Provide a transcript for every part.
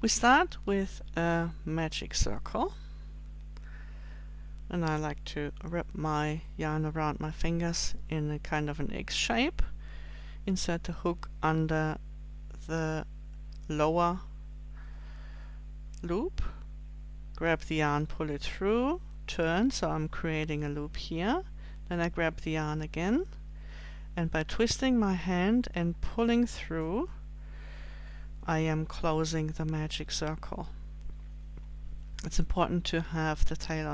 We start with a magic circle, and I like to wrap my yarn around my fingers in a kind of an X shape. Insert the hook under the lower loop, grab the yarn, pull it through, turn, so I'm creating a loop here. Then I grab the yarn again, and by twisting my hand and pulling through, I am closing the magic circle. It's important to have the tail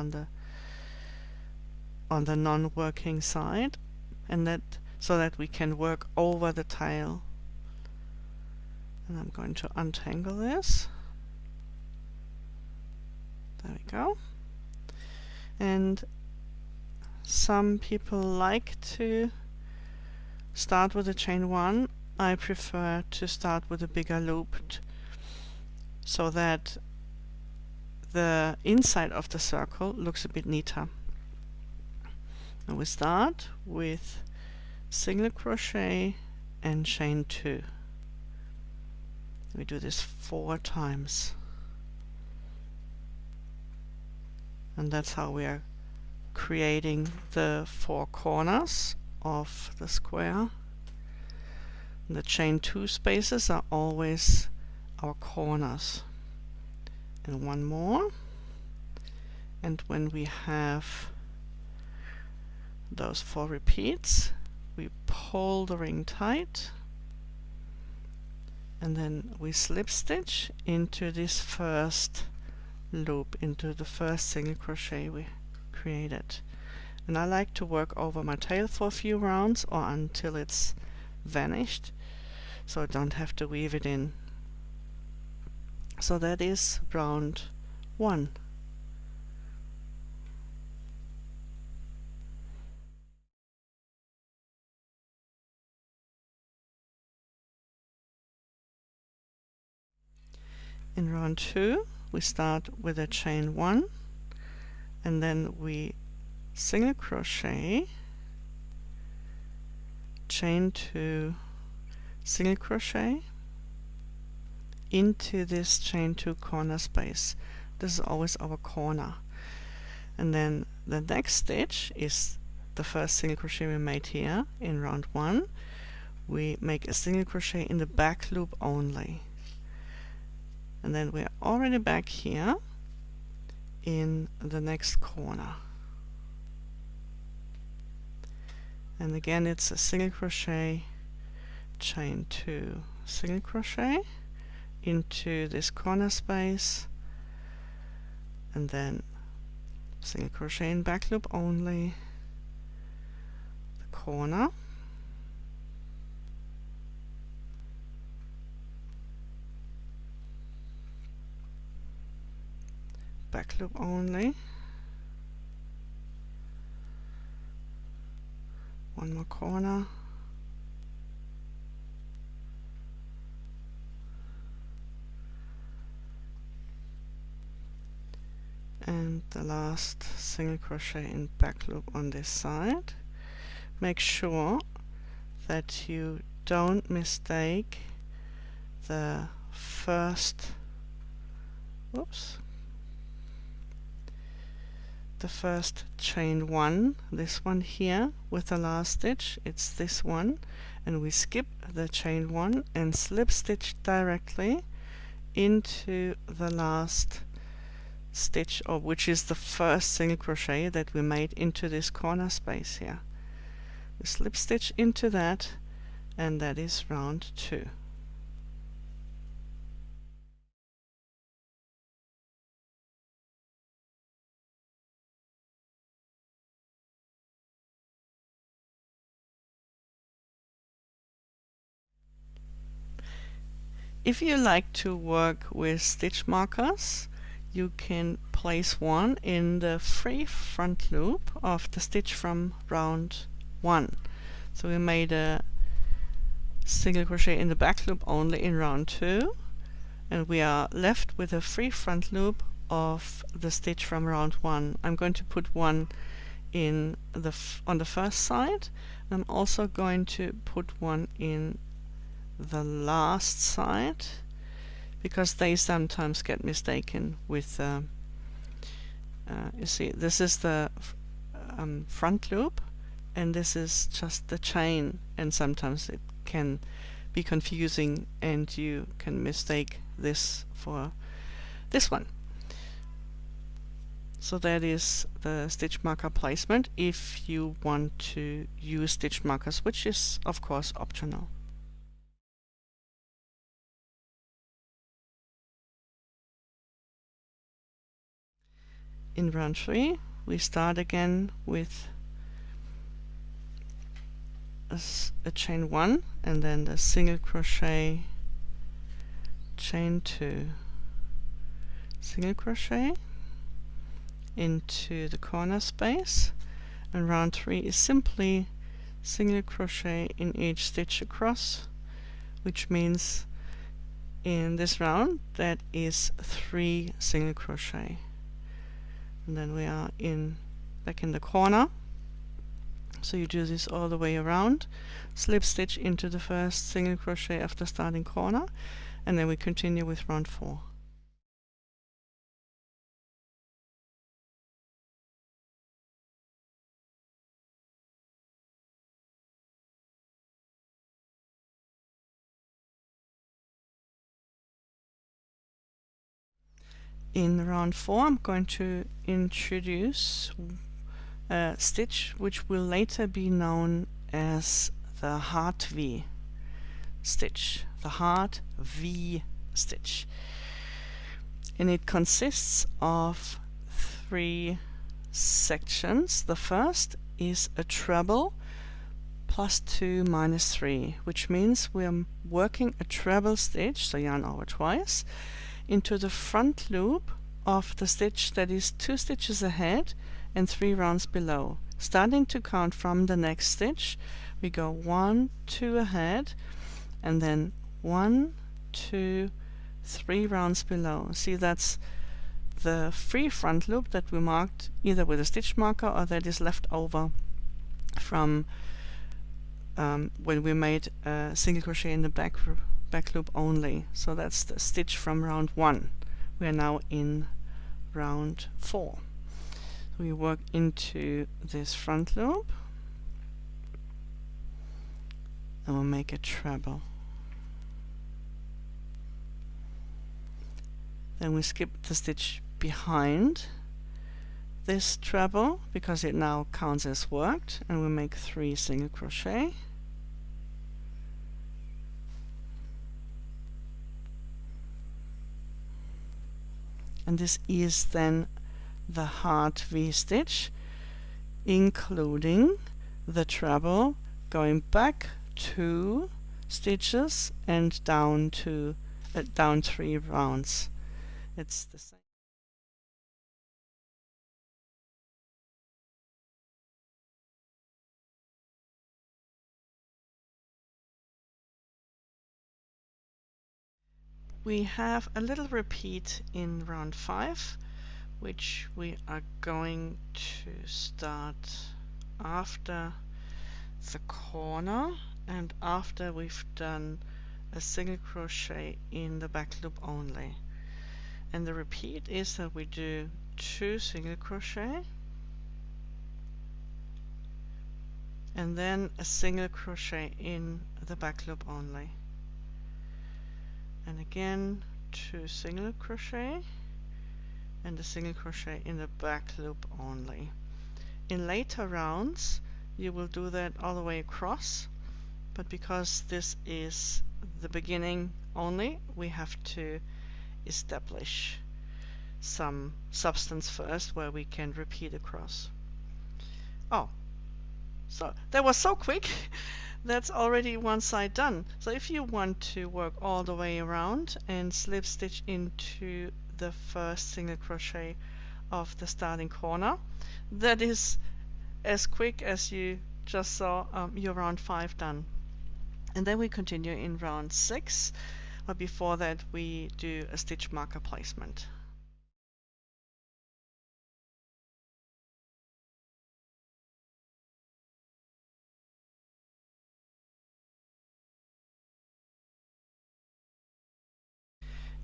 on the non-working side, and that so that we can work over the tail. And I'm going to untangle this. There we go. And some people like to start with a chain 1. I prefer to start with a bigger loop so that the inside of the circle looks a bit neater. And we start with single crochet and chain 2. We do this 4 times. And that's how we are creating the 4 corners of the square. The chain 2 spaces are always our corners. And one more. And when we have those 4 repeats, we pull the ring tight, and then we slip stitch into this first loop, into the first single crochet we created. And I like to work over my tail for a few rounds or until it's vanished, so I don't have to weave it in. So that is round 1. In round 2 we start with a chain 1, and then we single crochet, chain 2, single crochet into this chain 2 corner space. This is always our corner. And then the next stitch is the first single crochet we made here in round 1. We make a single crochet in the back loop only. And then we're already back here in the next corner. And again it's a single crochet, chain 2, single crochet into this corner space, and then single crochet in back loop only, the corner, back loop only, one more corner, and the last single crochet in back loop on this side. Make sure that you don't mistake the first chain 1, this one here with the last stitch, it's this one, and we skip the chain 1 and slip stitch directly into the last stitch, or which is the first single crochet that we made into this corner space here. We slip stitch into that, and that is round 2. If you like to work with stitch markers, you can place one in the free front loop of the stitch from round 1. So we made a single crochet in the back loop only in round 2, and we are left with a free front loop of the stitch from round 1. I'm going to put one in on the first side. I'm also going to put one in the last side, because they sometimes get mistaken with you see, this is the front loop, and this is just the chain, and sometimes it can be confusing and you can mistake this for this one. So that is the stitch marker placement if you want to use stitch markers, which is of course optional. In round 3 we start again with a chain 1 and then the single crochet, chain 2, single crochet into the corner space, and round 3 is simply single crochet in each stitch across, which means in this round that is 3 single crochet, and then we are back in the corner. So you do this all the way around, slip stitch into the first single crochet of the starting corner, and then we continue with round 4. In round 4 I'm going to introduce a stitch which will later be known as the heart V stitch, the heart V stitch, and it consists of 3 sections. The first is a treble +2 -3, which means we're working a treble stitch, so yarn over twice, into the front loop of the stitch that is 2 stitches ahead and 3 rounds below. Starting to count from the next stitch, we go 1, 2 ahead, and then 1, 2, 3 rounds below. See, that's the free front loop that we marked either with a stitch marker or that is left over from when we made a single crochet in the back loop only. So that's the stitch from round 1. We are now in round 4. So we work into this front loop and we'll make a treble. Then we skip the stitch behind this treble because it now counts as worked, and we make 3 single crochet. And this is then the heart V stitch, including the treble, going back 2 stitches and down 3 rounds. It's the same. We have a little repeat in round 5, which we are going to start after the corner and after we've done a single crochet in the back loop only. And the repeat is that we do 2 single crochet and then a single crochet in the back loop only, and again 2 single crochet and a single crochet in the back loop only. In later rounds you will do that all the way across, but because this is the beginning only, we have to establish some substance first where we can repeat across. Oh, so that was so quick. That's already one side done. So if you want to work all the way around and slip stitch into the first single crochet of the starting corner, that is as quick as you just saw your round 5 done. And then we continue in round 6, but before that we do a stitch marker placement.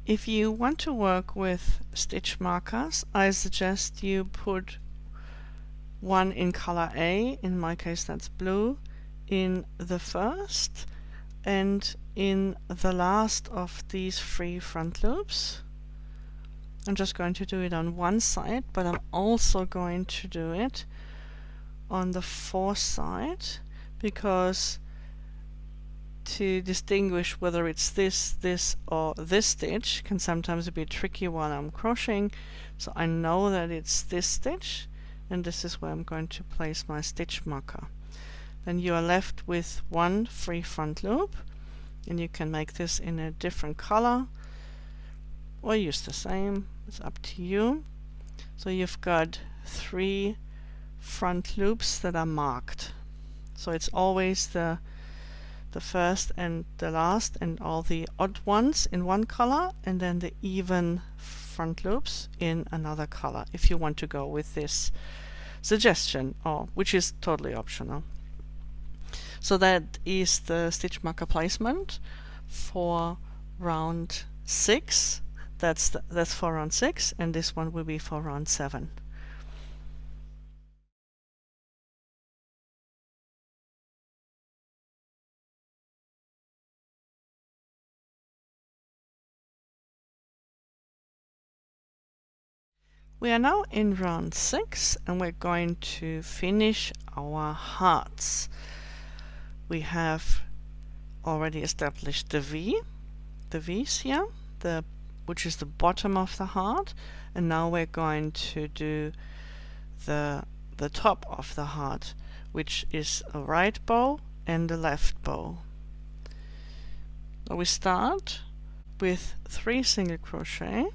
If you want to work with stitch markers, I suggest you put one in color A, in my case that's blue, in the first and in the last of these 3 front loops. I'm just going to do it on one side, but I'm also going to do it on the 4th side, because to distinguish whether it's this or this stitch can sometimes be tricky while I'm crocheting. So I know that it's this stitch, and this is where I'm going to place my stitch marker. Then you are left with 1 free front loop, and you can make this in a different color or use the same, it's up to you. So you've got 3 front loops that are marked. So it's always the first and the last and all the odd ones in one color, and then the even front loops in another color, if you want to go with this suggestion, or which is totally optional. So that is the stitch marker placement for round 6. That's for round 6, and this one will be for round 7. We are now in round 6, and we're going to finish our hearts. We have already established the V's here, which is the bottom of the heart, and now we're going to do the top of the heart, which is a right bow and a left bow. So we start with 3 single crochet,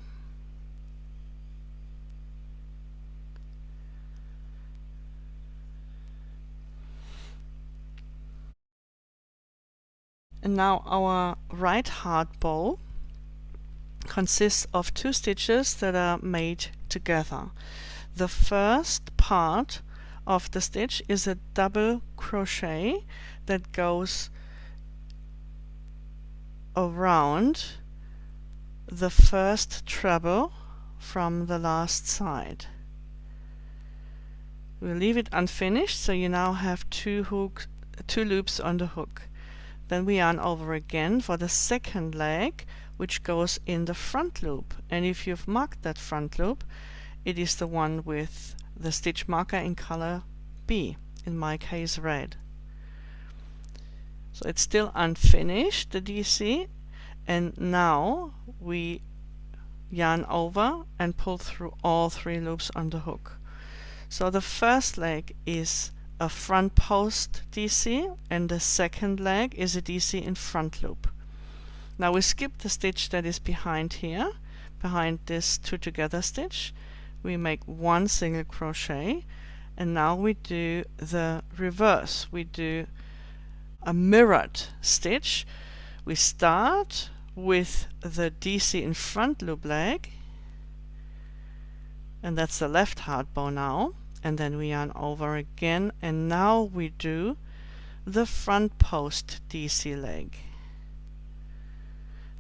and now our right heart bow consists of 2 stitches that are made together. The first part of the stitch is a double crochet that goes around the first treble from the last side. We'll leave it unfinished, so you now have 2 loops on the hook. Then we yarn over again for the second leg, which goes in the front loop, and if you've marked that front loop, it is the one with the stitch marker in color B, in my case red. So it's still unfinished, the DC, and now we yarn over and pull through all 3 loops on the hook. So the first leg is a front post DC, and the second leg is a DC in front loop. Now we skip the stitch that is behind here, behind this 2 together stitch. We make 1 single crochet, and now we do the reverse. We do a mirrored stitch. We start with the DC in front loop leg, and that's the left heart bow now, and then we yarn over again, and now we do the front post DC leg.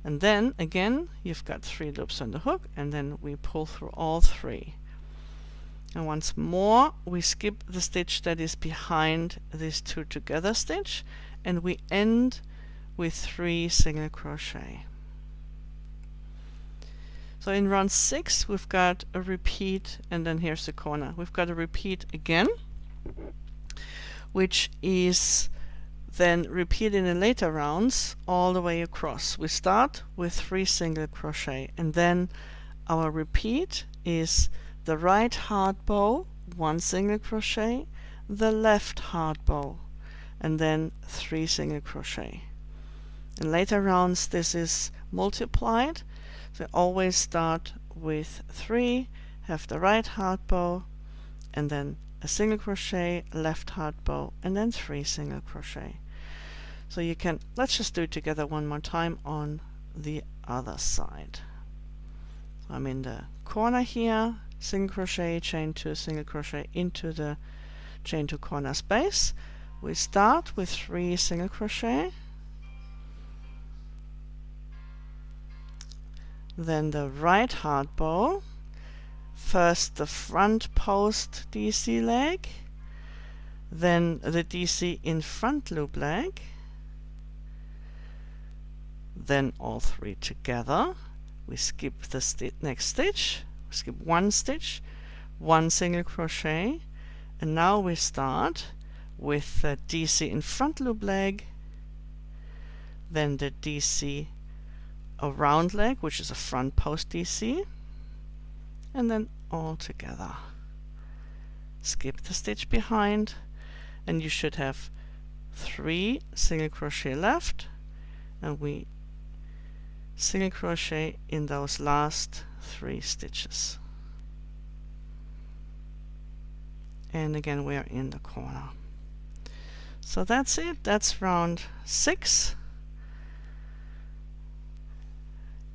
And then again you've got 3 loops on the hook, and then we pull through all 3. And once more we skip the stitch that is behind this 2 together stitch, and we end with 3 single crochet. So in round 6 we've got a repeat, and then here's the corner. We've got a repeat again, which is then repeated in later rounds all the way across. We start with 3 single crochet, and then our repeat is the right heart bow, 1 single crochet, the left heart bow, and then 3 single crochet. In later rounds this is multiplied, so always start with 3, have the right heart bow, and then a single crochet, left heart bow, and then 3 single crochet. So you can, let's just do it together one more time on the other side. So I'm in the corner here, single crochet, chain 2, single crochet into the chain 2 corner space. We start with 3 single crochet, then the right hard bow, first the front post DC leg, then the DC in front loop leg, then all three together. We skip the next stitch, skip one stitch, one single crochet, and now we start with the DC in front loop leg, then the DC around leg, which is a front post DC, and then all together. Skip the stitch behind, and you should have 3 single crochet left, and we single crochet in those last 3 stitches. And again we are in the corner. So that's it. That's round 6.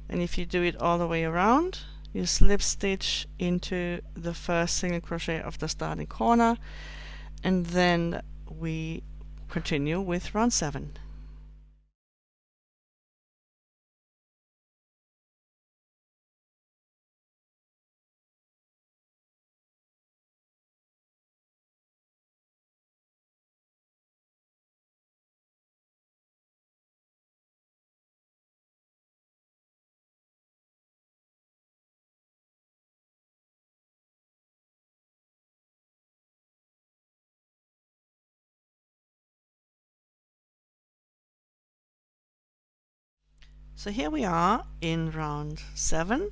And if you do it all the way around, you slip stitch into the first single crochet of the starting corner, and then we continue with round 7. So here we are in round 7,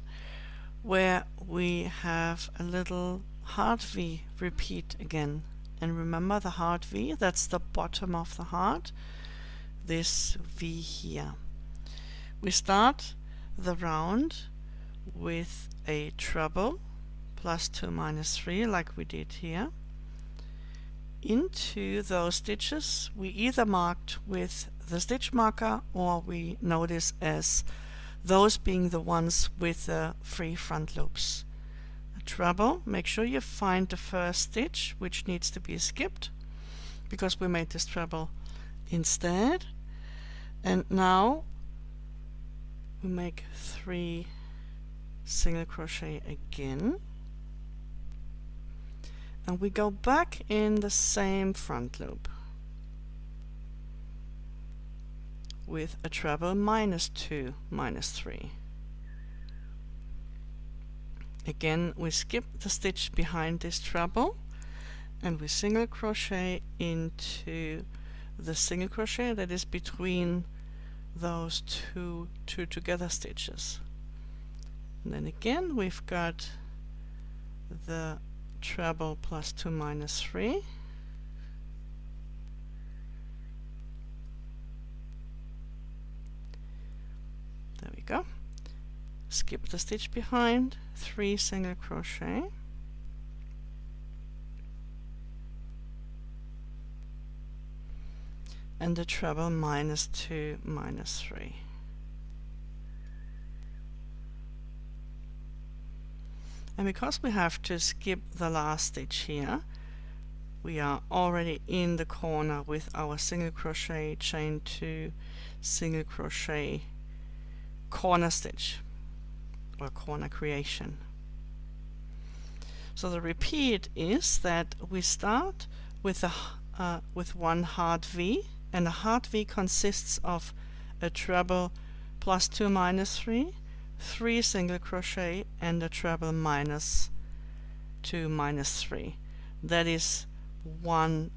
where we have a little heart V repeat again. And remember the heart V, that's the bottom of the heart, this V here. We start the round with a treble, +2 - 3, like we did here. Into those stitches we either marked with the stitch marker, or we notice as those being the ones with the free front loops. A treble, make sure you find the first stitch, which needs to be skipped because we made this treble instead. And now we make 3 single crochet again, and we go back in the same front loop with a treble -2 - 3. Again we skip the stitch behind this treble, and we single crochet into the single crochet that is between those two together stitches. And then again we've got the treble +2 - 3. There we go. Skip the stitch behind, 3 single crochet, and the treble -2 - 3. And because we have to skip the last stitch here, we are already in the corner with our single crochet, chain 2, single crochet, corner stitch or corner creation. So the repeat is that we start with one hard V, and a hard V consists of a treble +2 - 3, 3 single crochet, and a treble -2 - 3. That is one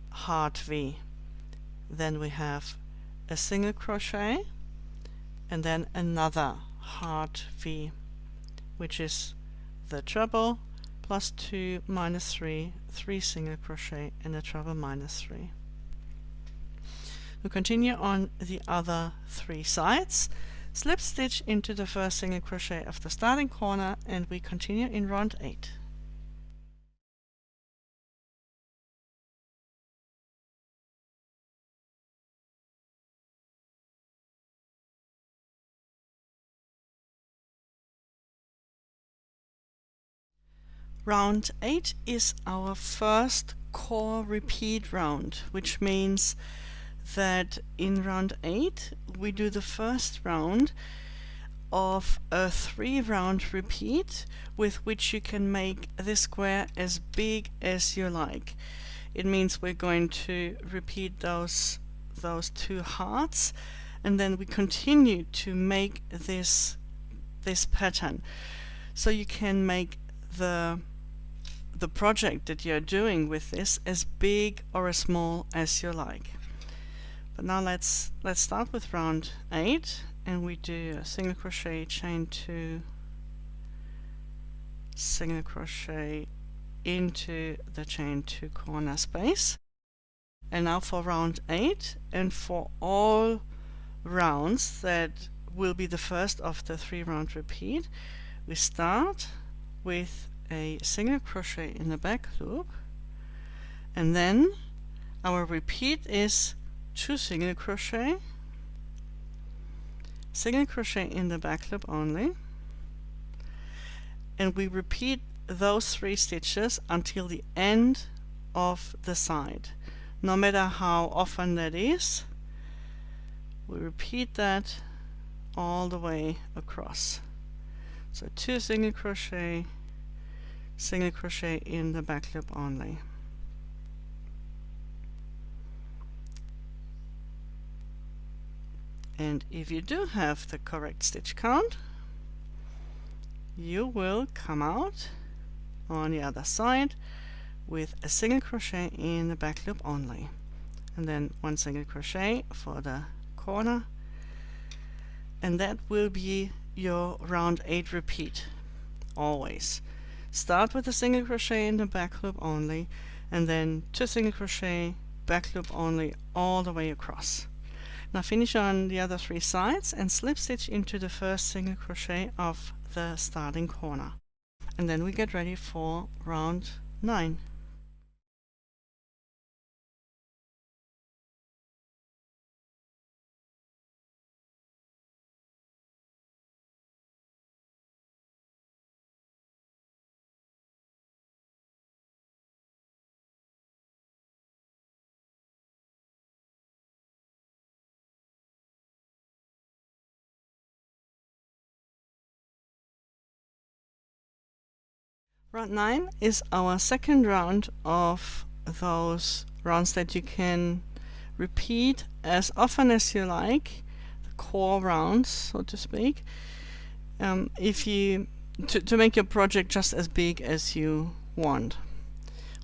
hard V. Then we have a single crochet, and then another hard V, which is the treble +2 - 3, 3 single crochet, and a treble -3. We continue on the other 3 sides, slip stitch into the first single crochet of the starting corner, and we continue in round 8. Round 8 is our first core repeat round, which means that in round 8 we do the first round of a 3-round repeat with which you can make this square as big as you like. It means we're going to repeat those 2 hearts, and then we continue to make this pattern. So you can make the project that you're doing with this as big or as small as you like. But now let's start with round 8, and we do a single crochet, chain 2, single crochet into the chain 2 corner space. And now for round 8, and for all rounds that will be the first of the 3-round repeat, we start with a single crochet in the back loop, and then our repeat is 2 single crochet in the back loop only, and we repeat those 3 stitches until the end of the side. No matter how often that is, we repeat that all the way across. So 2 single crochet in the back loop only. And if you do have the correct stitch count, you will come out on the other side with a single crochet in the back loop only, and then 1 single crochet for the corner, and that will be your round 8 repeat. Always start with a single crochet in the back loop only, and then 2 single crochet, back loop only, all the way across. Now finish on the other 3 sides and slip stitch into the first single crochet of the starting corner, and then we get ready for round 9. Round 9 is our second round of those rounds that you can repeat as often as you like, the core rounds, so to speak, if you to make your project just as big as you want.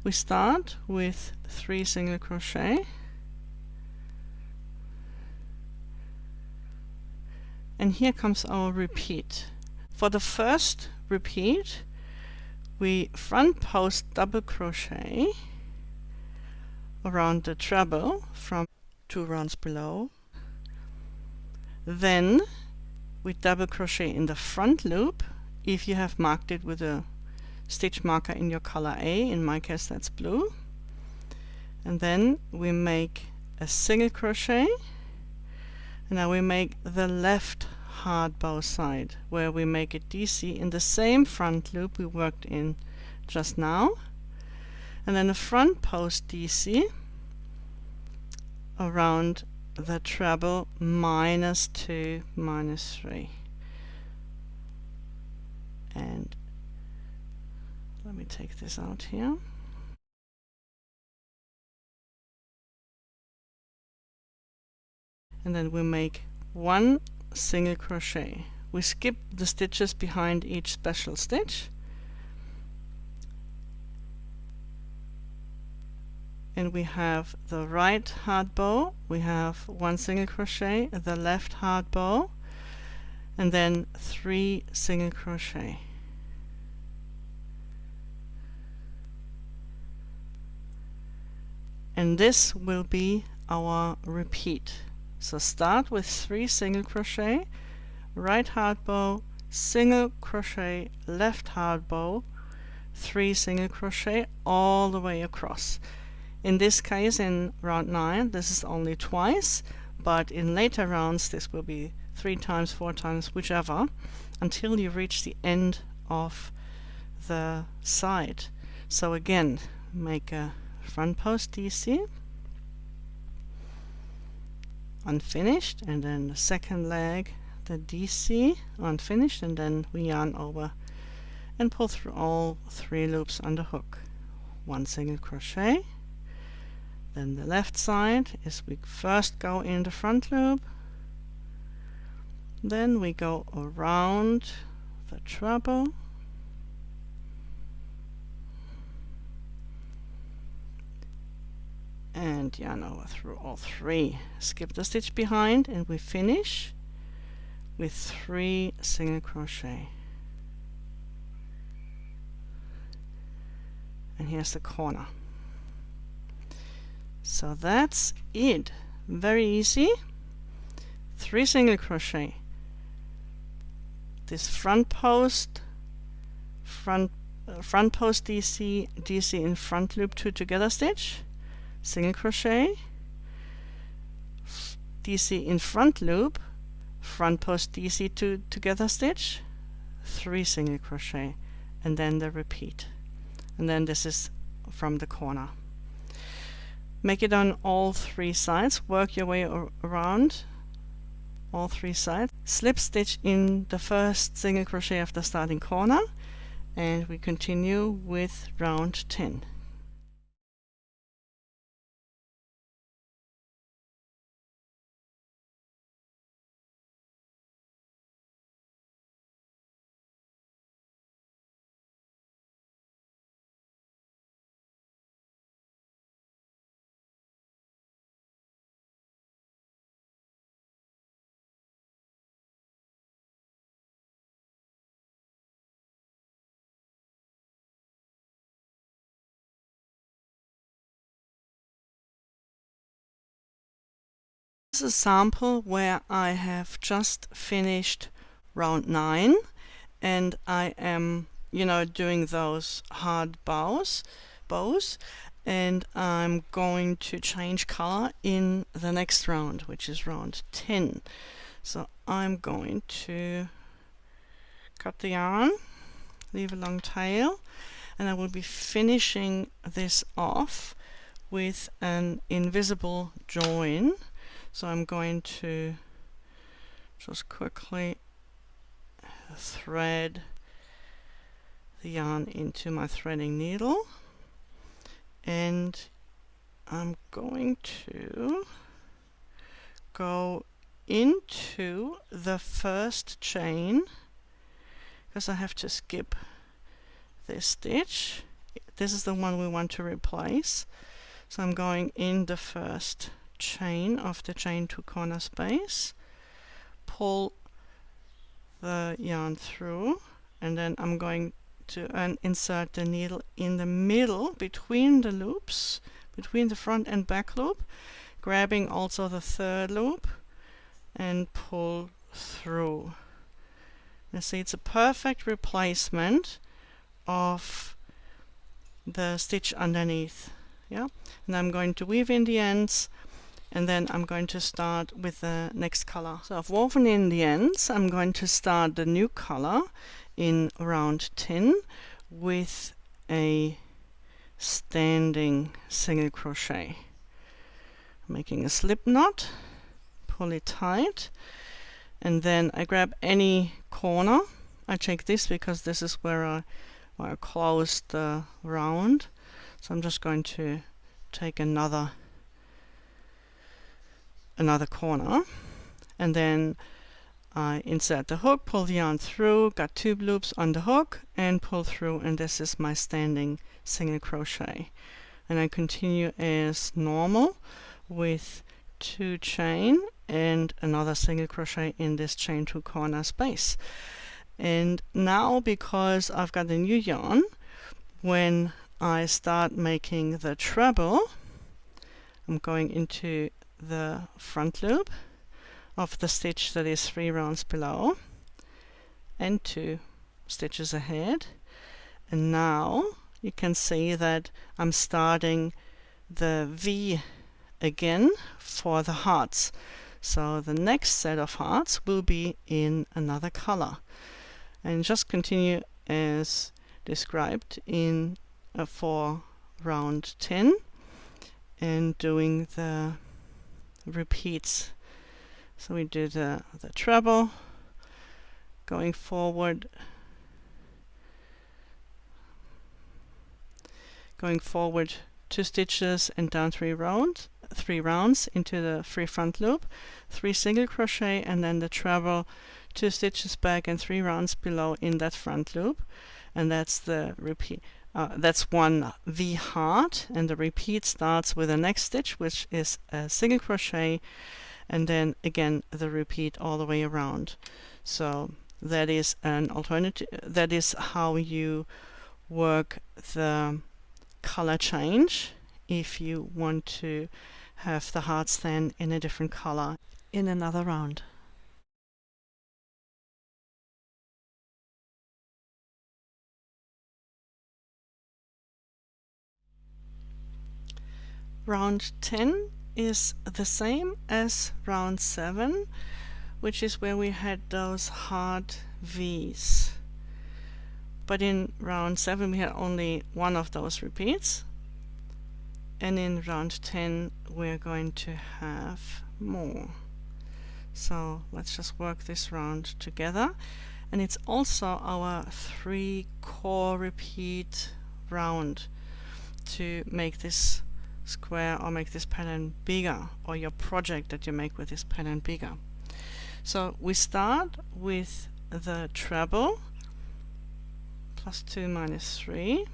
We start with 3 single crochet, and here comes our repeat. For the first repeat, we front post double crochet around the treble from 2 rounds below. Then we double crochet in the front loop if you have marked it with a stitch marker in your color A. In my case that's blue. And then we make a single crochet, and now we make the left hard bow side where we make a DC in the same front loop we worked in just now, and then a front post DC around the treble -2, -3. And let me take this out here. And then we make 1 single crochet. We skip the stitches behind each special stitch, and we have the right hard bow, we have 1 single crochet, the left hard bow, and then 3 single crochet. And this will be our repeat. So start with 3 single crochet, right hard bow, single crochet, left hard bow, 3 single crochet all the way across. In this case, in round 9, this is only twice, but in later rounds this will be 3 times, 4 times, whichever, until you reach the end of the side. So again, make a front post DC, unfinished, and then the second leg the DC unfinished, and then we yarn over and pull through all 3 loops on the hook. 1 single crochet. Then the left side is we first go in the front loop, then we go around the treble, and yarn over through all 3. Skip the stitch behind, and we finish with 3 single crochet. And here's the corner. So that's it. Very easy. 3 single crochet. This front post DC, DC in front loop 2 together stitch, single crochet, DC in front loop, front post DC 2 together stitch, 3 single crochet, and then the repeat. And then this is from the corner. Make it on all 3 sides. Work your way around all 3 sides. Slip stitch in the first single crochet of the starting corner, and we continue with round 10. This is a sample where I have just finished round 9, and I am, doing those hard bows, and I'm going to change color in the next round, which is round 10. So I'm going to cut the yarn, leave a long tail, and I will be finishing this off with an invisible join. So I'm going to just quickly thread the yarn into my threading needle, and I'm going to go into the first chain because I have to skip this stitch. This is the one we want to replace. So I'm going in the first chain of the chain 2 corner space, pull the yarn through, and then I'm going to insert the needle in the middle between the loops, between the front and back loop, grabbing also the 3rd loop and pull through. You see, it's a perfect replacement of the stitch underneath. Yeah, and I'm going to weave in the ends, and then I'm going to start with the next color. So I've woven in the ends. I'm going to start the new color in round 10 with a standing single crochet. Making a slip knot, pull it tight, and then I grab any corner. I take this because this is where I closed the round. So I'm just going to take another corner, and then I insert the hook, pull the yarn through, got 2 loops on the hook, and pull through, and this is my standing single crochet. And I continue as normal with 2 chain and another single crochet in this chain 2 corner space. And now, because I've got a new yarn, when I start making the treble, I'm going into the front loop of the stitch that is 3 rounds below and 2 stitches ahead, and now you can see that I'm starting the V again for the hearts. So the next set of hearts will be in another color, and just continue as described in for round 10 and doing the repeats. So we do the treble, going forward two stitches and down three rounds into the free front loop, 3 single crochet, and then the treble, 2 stitches back and 3 rounds below in that front loop, and that's the repeat. That's one V heart, and the repeat starts with the next stitch, which is a single crochet, and then again the repeat all the way around. So that is an alternative. That is how you work the color change if you want to have the hearts then in a different color in another round. Round 10 is the same as round 7, which is where we had those hard V's. But in round 7 we had only one of those repeats, and in round 10 we're going to have more. So let's just work this round together, and it's also our 3 core repeat round to make this square or make this pattern bigger, or your project that you make with this pattern bigger. So we start with the treble, +2 -3,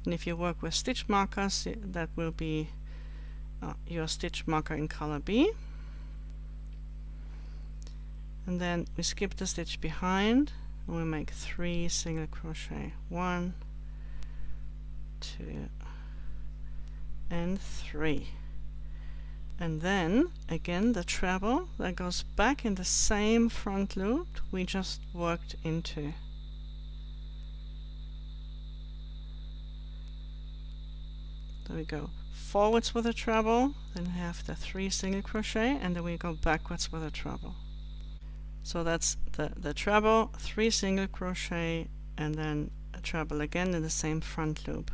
and if you work with stitch markers, that will be your stitch marker in color B. And then we skip the stitch behind and we make 3 single crochet, 1, 2 and 3, and then again the treble that goes back in the same front loop we just worked into. So we go forwards with a treble, then have the 3 single crochet, and then we go backwards with a treble. So that's the treble, 3 single crochet, and then a treble again in the same front loop.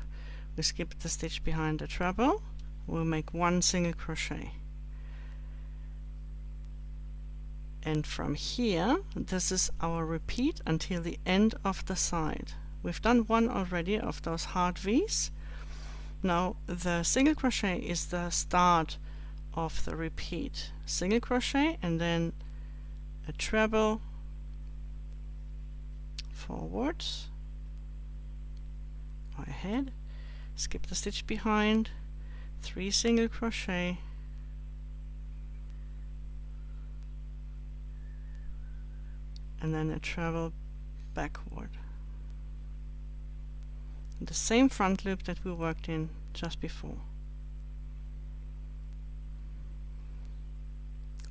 We skip the stitch behind the treble, we'll make 1 single crochet. And from here, this is our repeat until the end of the side. We've done one already of those hard V's. Now the single crochet is the start of the repeat. Single crochet and then a treble, forwards, or ahead, skip the stitch behind, 3 single crochet, and then a treble backward. The same front loop that we worked in just before.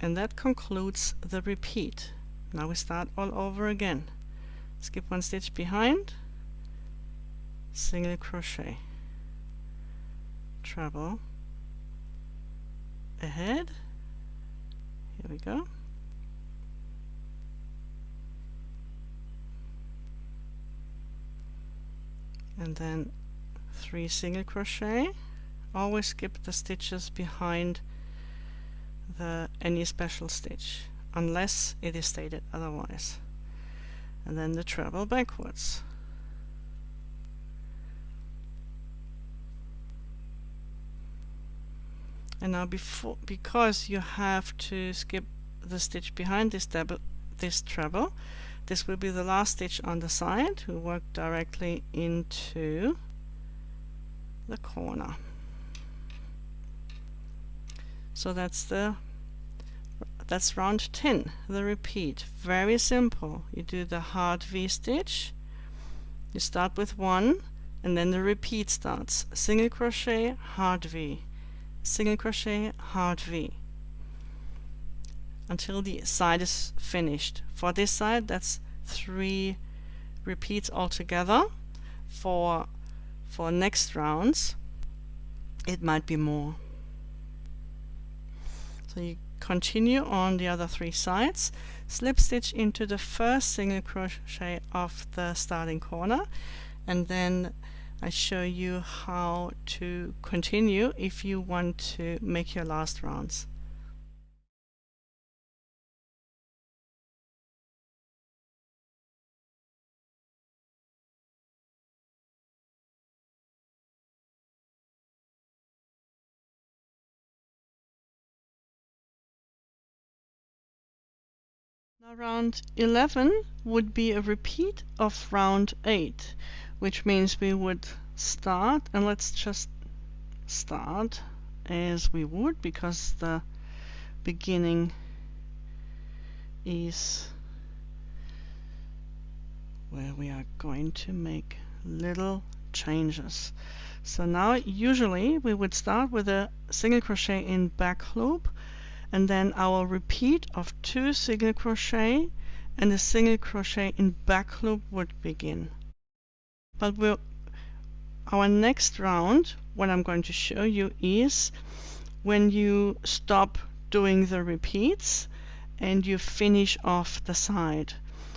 And that concludes the repeat. Now we start all over again. Skip 1 stitch behind, single crochet, treble, ahead, here we go, and then 3 single crochet. Always skip the stitches behind any special stitch unless it is stated otherwise, and then the treble backwards. And now because you have to skip the stitch behind this treble, this will be the last stitch on the side. We work directly into the corner. So that's round 10, the repeat. Very simple. You do the hard V stitch, you start with 1, and then the repeat starts. Single crochet, hard V, single crochet, hard V, until the side is finished. For this side, that's 3 repeats altogether. For next rounds, it might be more. So you continue on the other 3 sides, slip stitch into the first single crochet of the starting corner, and then I show you how to continue if you want to make your last rounds. Now round 11 would be a repeat of round 8, which means we would start, and let's just start as we would, because the beginning is where we are going to make little changes. So now usually we would start with a single crochet in back loop, and then our repeat of 2 single crochet and a single crochet in back loop would begin. But our next round, what I'm going to show you, is when you stop doing the repeats and you finish off the side.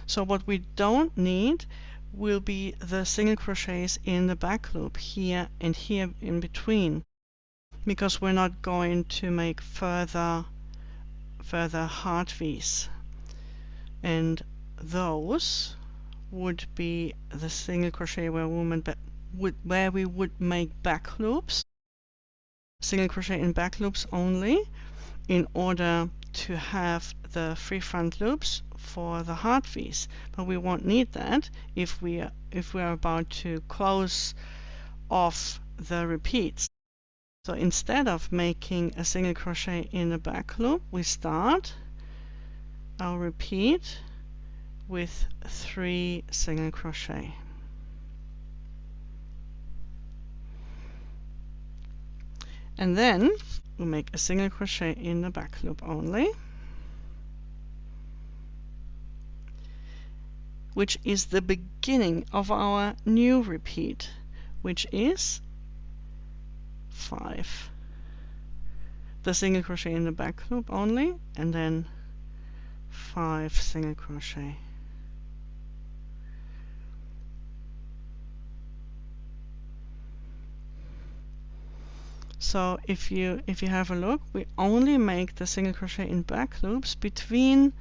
So what we don't need will be the single crochets in the back loop here and here in between, because we're not going to make further heart V's, and those would be the single crochet where we would make back loops, single crochet in back loops only, in order to have the free front loops for the heart V's. But we won't need that if we are about to close off the repeats. So instead of making a single crochet in a back loop, we start our repeat with 3 single crochet. And then we make a single crochet in the back loop only, which is the beginning of our new repeat, which is 5. The single crochet in the back loop only, and then 5 single crochet. So if you have a look, we only make the single crochet in back loops between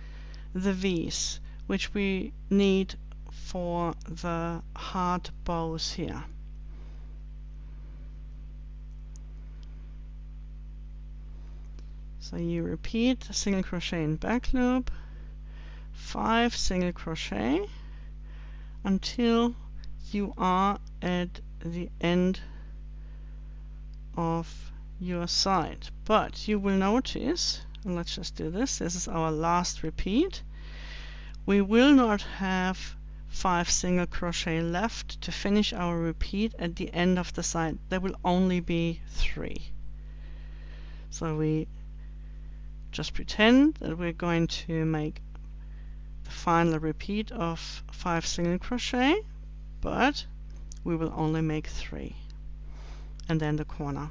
the V's, which we need for the heart bows here. So you repeat single crochet in back loop, 5 single crochet until you are at the end of your side. But you will notice, and let's just do this, this is our last repeat, we will not have 5 single crochet left to finish our repeat at the end of the side. There will only be 3. So we just pretend that we're going to make the final repeat of 5 single crochet, but we will only make 3, and then the corner.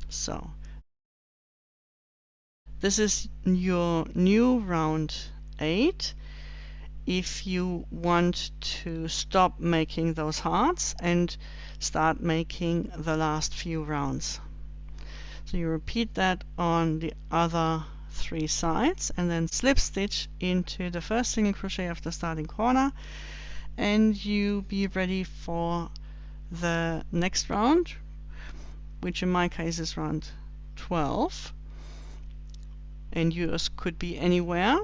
So this is your new round 8. If you want to stop making those hearts and start making the last few rounds. So you repeat that on the other 3 sides, and then slip stitch into the first single crochet of the starting corner, and you be ready for the next round, which in my case is round 12, and yours could be anywhere,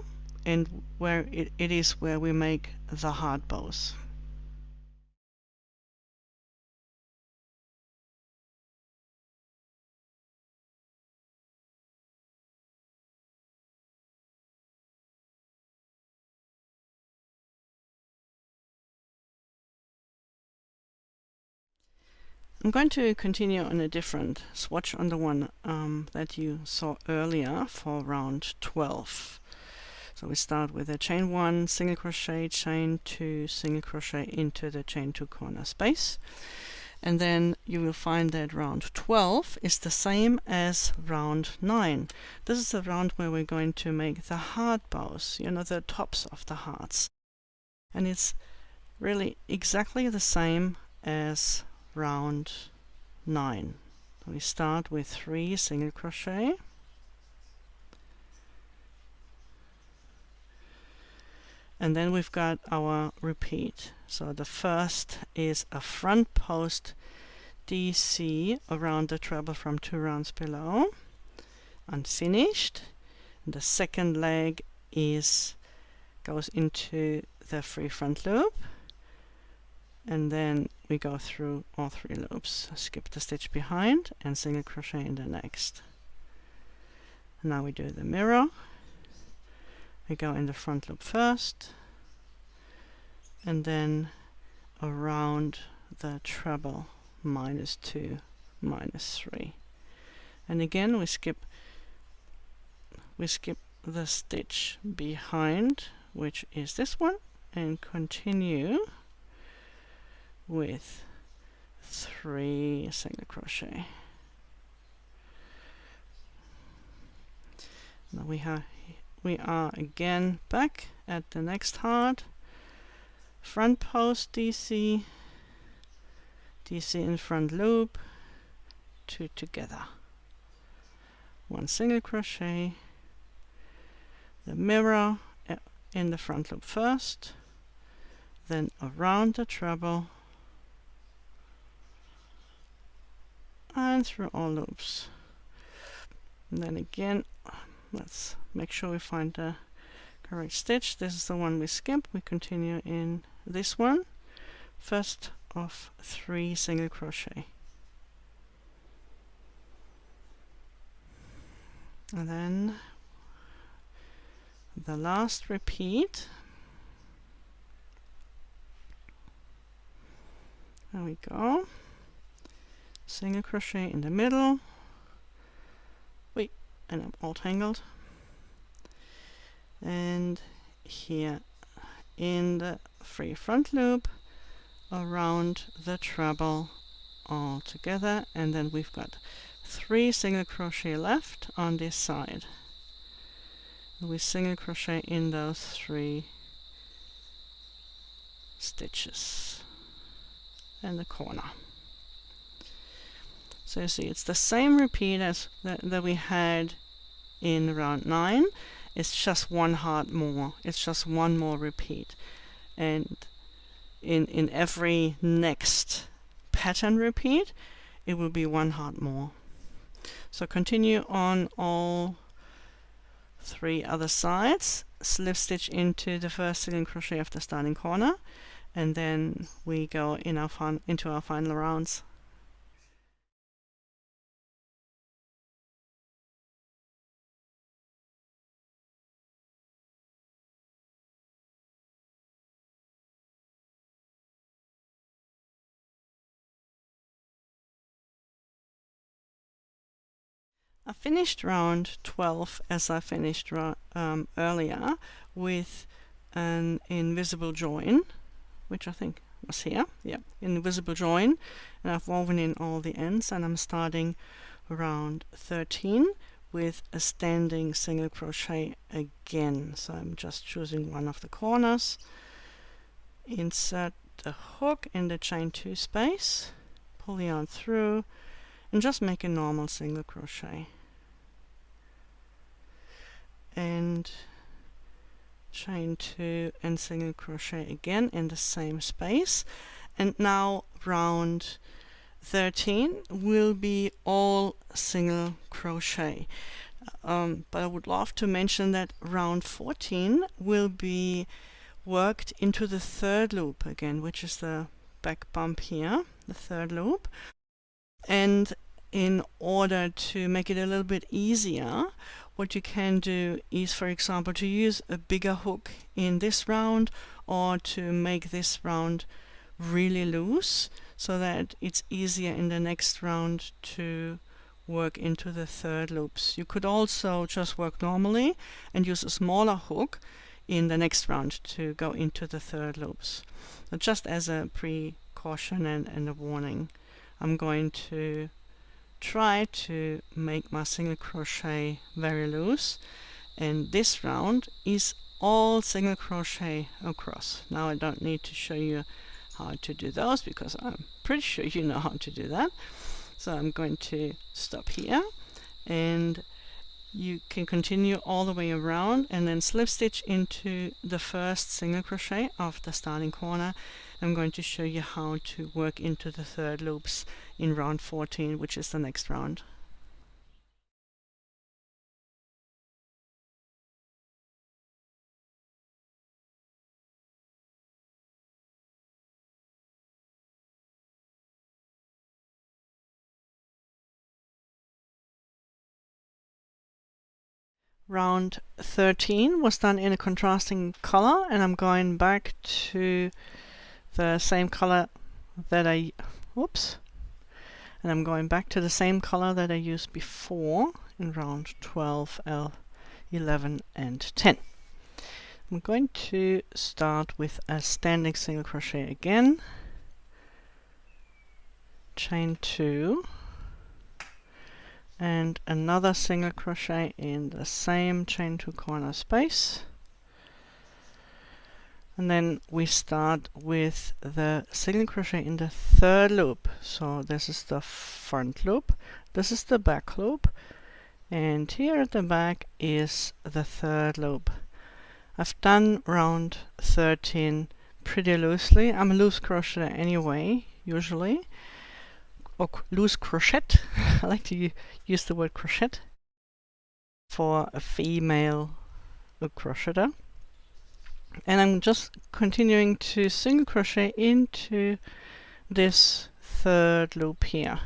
and where it is where we make the heart bows. I'm going to continue on a different swatch on the one that you saw earlier for round 12. So we start with a chain 1, single crochet, chain 2, single crochet into the chain 2 corner space, and then you will find that round 12 is the same as round 9. This is the round where we're going to make the heart bows, you know, the tops of the hearts, and it's really exactly the same as round 9. We start with 3 single crochet, and then we've got our repeat. So the first is a front post DC around the treble from 2 rounds below, unfinished, The second leg goes into the free front loop, and then we go through all 3 loops. Skip the stitch behind and single crochet in the next. Now we do the mirror. We go in the front loop first, and then around the treble, -2, -3. And again we skip the stitch behind, which is this one, and continue with 3 single crochet. Now we are again back at the next heart. Front post DC, DC in front loop, 2 together, 1 single crochet, the mirror in the front loop first, then around the treble and through all loops. And then again, let's make sure we find the correct stitch. This is the one we skipped. We continue in this one, first of 3 single crochet, and then the last repeat. There we go. Single crochet in the middle. Wait, and I'm all tangled. And here in the free front loop, around the treble all together, and then we've got 3 single crochet left on this side. We single crochet in those 3 stitches in the corner. So you see it's the same repeat as that we had in round 9. It's just 1 heart more. It's just 1 more repeat. And in every next pattern repeat, it will be 1 heart more. So continue on all 3 other sides, slip stitch into the first single crochet of the starting corner, and then we go into our final rounds. I finished round 12 as I finished earlier with an invisible join, which I think was here. Yeah, invisible join, and I've woven in all the ends, and I'm starting round 13 with a standing single crochet again. So I'm just choosing one of the corners, insert the hook in the chain 2 space, pull the yarn through, and just make a normal single crochet. And chain 2 and single crochet again in the same space. And now round 13 will be all single crochet. But I would love to mention that round 14 will be worked into the 3rd loop again, which is the back bump here, the 3rd loop. And in order to make it a little bit easier, what you can do is, for example, to use a bigger hook in this round, or to make this round really loose so that it's easier in the next round to work into the 3rd loops. You could also just work normally and use a smaller hook in the next round to go into the 3rd loops. So just as a precaution and a warning, I'm going to try to make my single crochet very loose, and this round is all single crochet across. Now I don't need to show you how to do those because I'm pretty sure you know how to do that. So I'm going to stop here, and you can continue all the way around and then slip stitch into the first single crochet of the starting corner. I'm going to show you how to work into the 3rd loops in round 14, which is the next round. Round 13 was done in a contrasting color, and I'm going back to the same color that and I'm going back to the same color that I used before in round 12, 11 and 10. I'm going to start with a standing single crochet again, chain 2, and another single crochet in the same chain 2 corner space. And then we start with the single crochet in the third loop. So this is the front loop, this is the back loop, and here at the back is the third loop. I've done round 13 pretty loosely. I'm a loose crocheter anyway, usually, or loose crochet. I like to use the word crochet for a female crocheter. And I'm just continuing to single crochet into this third loop here,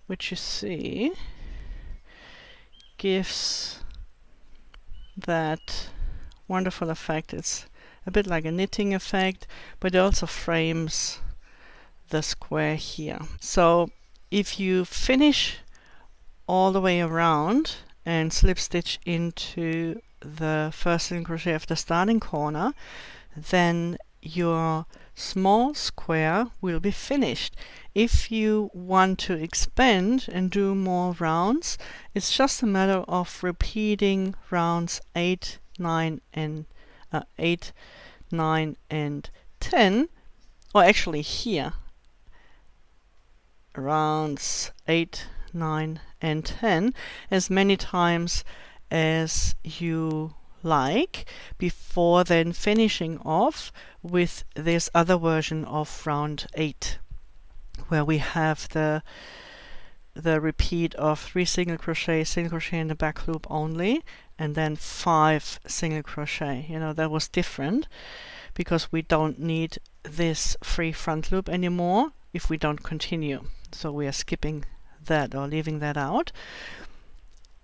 which you see gives that wonderful effect. It's a bit like a knitting effect, but it also frames the square here. So if you finish all the way around and slip stitch into the first single crochet of the starting corner, then your small square will be finished. If you want to expand and do more rounds, it's just a matter of repeating rounds 8, 9 and 10, or actually here rounds 8, 9 and 10 as many times as you like, before then finishing off with this other version of round 8, where we have the repeat of 3 single crochet in the back loop only, and then 5 single crochet. You know, that was different because we don't need this free front loop anymore if we don't continue. So we are skipping that or leaving that out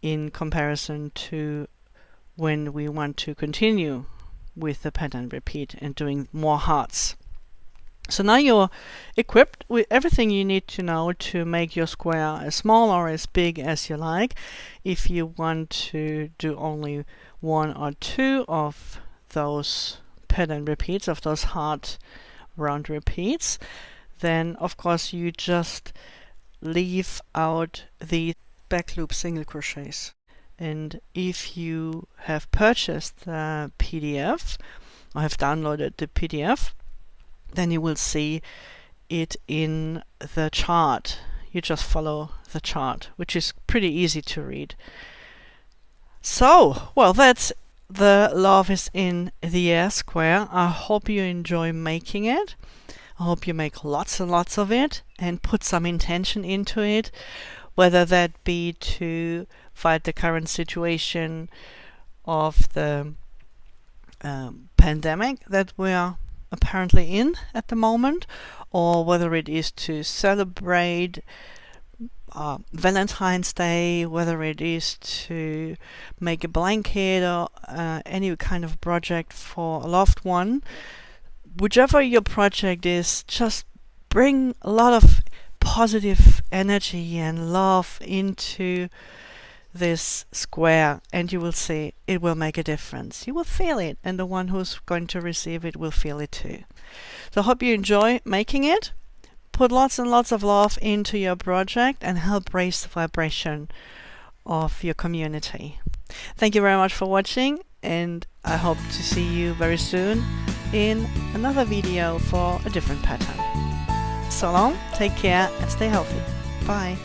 in comparison to when we want to continue with the pattern repeat and doing more hearts. So now you're equipped with everything you need to know to make your square as small or as big as you like. If you want to do only 1 or 2 of those pattern repeats, of those heart round repeats, then of course you just leave out the back loop single crochets. And if you have purchased the PDF or have downloaded the PDF, then you will see it in the chart. You just follow the chart, which is pretty easy to read. So, well, that's the Love is in the Air square. I hope you enjoy making it. I hope you make lots and lots of it and put some intention into it, whether that be to fight the current situation of the pandemic that we are apparently in at the moment, or whether it is to celebrate Valentine's Day, whether it is to make a blanket or any kind of project for a loved one. Whichever your project is, just bring a lot of positive energy and love into this square, and you will see it will make a difference. You will feel it, and the one who's going to receive it will feel it too. So I hope you enjoy making it. Put lots and lots of love into your project and help raise the vibration of your community. Thank you very much for watching, and I hope to see you very soon in another video for a different pattern. So long, take care and stay healthy. Bye.